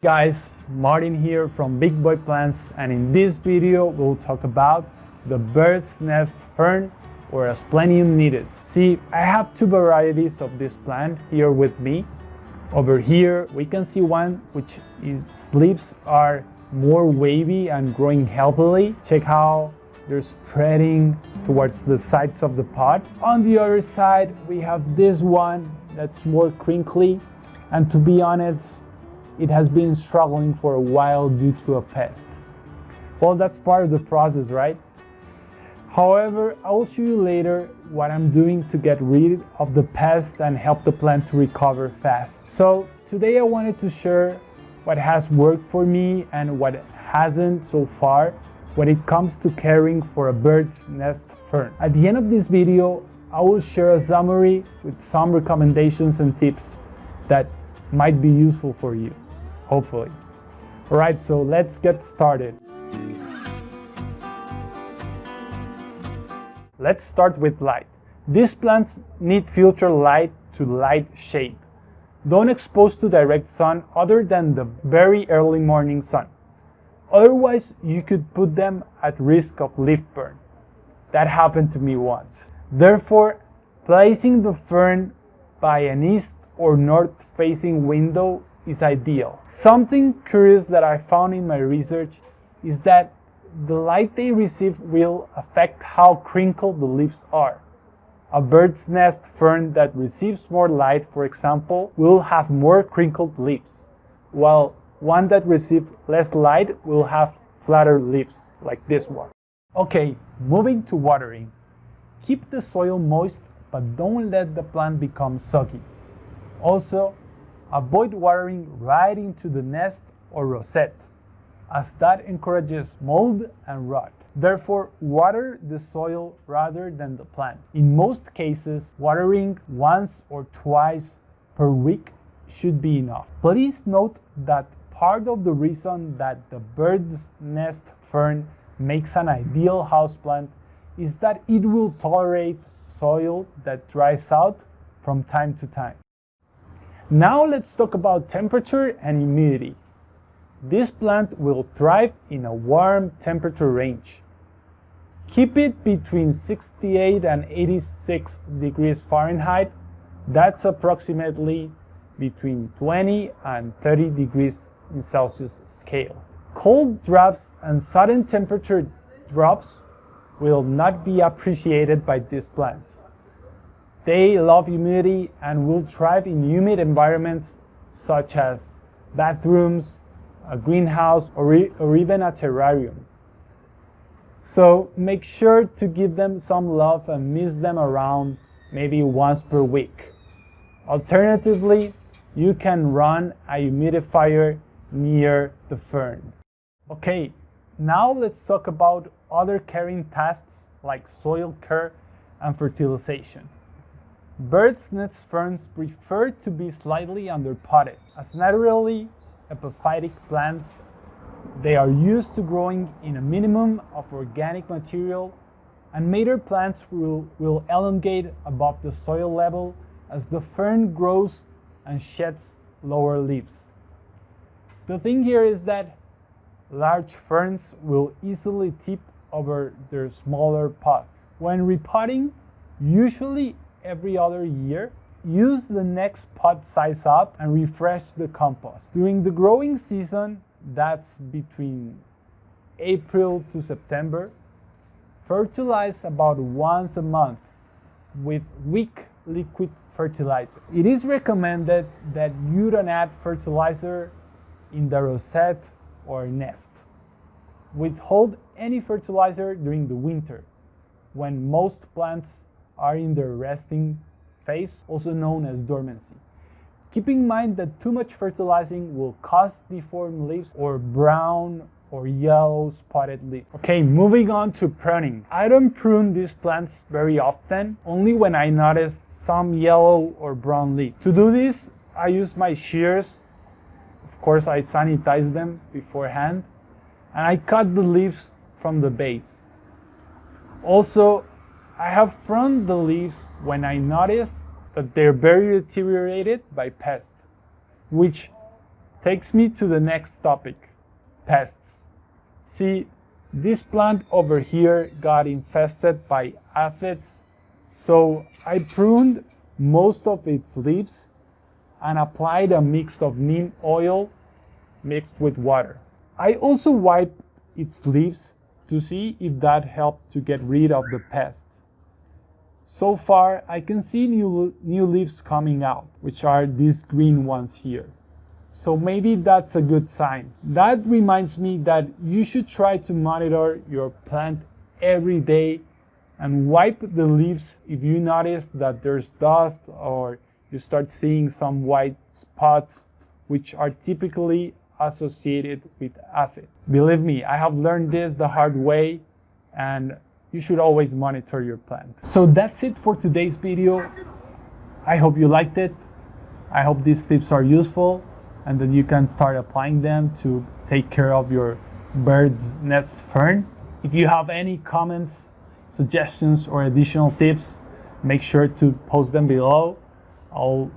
Guys, Martin here from Big Boy Plants, and in this video we'll talk about the bird's nest fern or Asplenium Nidus. See, I have two varieties of this plant here with me. Over here we can see one which its leaves are more wavy and growing healthily. Check how they're spreading towards the sides of the pot. On the other side we have this one that's more crinkly, and to be honest, it has been struggling for a while due to a pest. Well, that's part of the process, right? However, I will show you later what I'm doing to get rid of the pest and help the plant to recover fast. So today I wanted to share what has worked for me and what hasn't so far when it comes to caring for a bird's nest fern. At the end of this video, I will share a summary with some recommendations and tips that might be useful for you, hopefully. Alright, so let's get started. Let's start with light. These plants need filter light to light shade. Don't expose to direct sun other than the very early morning sun. Otherwise, you could put them at risk of leaf burn. That happened to me once. Therefore, placing the fern by an east or north facing window is ideal. Something curious that I found in my research is that the light they receive will affect how crinkled the leaves are. A bird's nest fern that receives more light, for example, will have more crinkled leaves, while one that receives less light will have flatter leaves, like this one. Okay, moving to watering. Keep the soil moist, but don't let the plant become soggy. Also, avoid watering right into the nest or rosette, as that encourages mold and rot. Therefore, water the soil rather than the plant. In most cases, watering once or twice per week should be enough. Please note that part of the reason that the bird's nest fern makes an ideal houseplant is that it will tolerate soil that dries out from time to time. Now let's talk about temperature and humidity. This plant will thrive in a warm temperature range. Keep it between 68 and 86 degrees Fahrenheit. That's approximately between 20 and 30 degrees in Celsius scale. Cold drops and sudden temperature drops will not be appreciated by these plants. They love humidity and will thrive in humid environments such as bathrooms, a greenhouse, or even a terrarium. So make sure to give them some love and mist them around maybe once per week. Alternatively, you can run a humidifier near the fern. Okay, now let's talk about other caring tasks like soil care and fertilization. Bird's nest ferns prefer to be slightly underpotted. As naturally epiphytic plants, they are used to growing in a minimum of organic material, and mature plants will elongate above the soil level as the fern grows and sheds lower leaves. The thing here is that large ferns will easily tip over their smaller pot. When repotting, usually every other year, use the next pot size up and refresh the compost. During the growing season, that's between April to September, fertilize about once a month with weak liquid fertilizer. It is recommended that you don't add fertilizer in the rosette or nest. Withhold any fertilizer during the winter, when most plants are in their resting phase, also known as dormancy. Keep in mind that too much fertilizing will cause deformed leaves or brown or yellow spotted leaves. Okay, moving on to pruning. I don't prune these plants very often, only when I notice some yellow or brown leaf. To do this, I use my shears. Of course, I sanitize them beforehand, and I cut the leaves from the base. Also, I have pruned the leaves when I notice that they're very deteriorated by pests, which takes me to the next topic, pests. See, this plant over here got infested by aphids, so I pruned most of its leaves and applied a mix of neem oil mixed with water. I also wiped its leaves to see if that helped to get rid of the pest. So far, I can see new leaves coming out, which are these green ones here. So maybe that's a good sign. That reminds me that you should try to monitor your plant every day and wipe the leaves if you notice that there's dust or you start seeing some white spots, which are typically associated with aphid. Believe me, I have learned this the hard way, and you should always monitor your plant. So that's it for today's video. I hope you liked it. I hope these tips are useful and that you can start applying them to take care of your bird's nest fern. If you have any comments, suggestions, or additional tips, make sure to post them below. I'll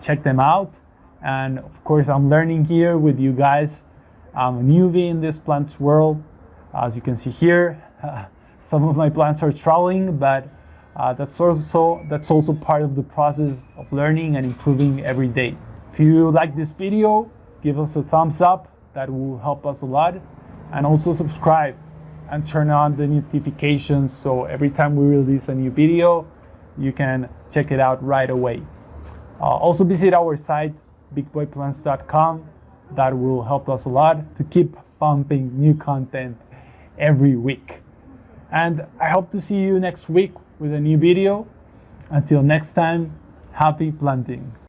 check them out. And of course, I'm learning here with you guys. I'm a newbie in this plants world. As you can see here, some of my plants are struggling, but that's also part of the process of learning and improving every day. If you like this video, give us a thumbs up. That will help us a lot. And also subscribe and turn on the notifications so every time we release a new video, you can check it out right away. Also visit our site, bigboyplants.com. That will help us a lot to keep pumping new content every week. And I hope to see you next week with a new video. Until next time, happy planting.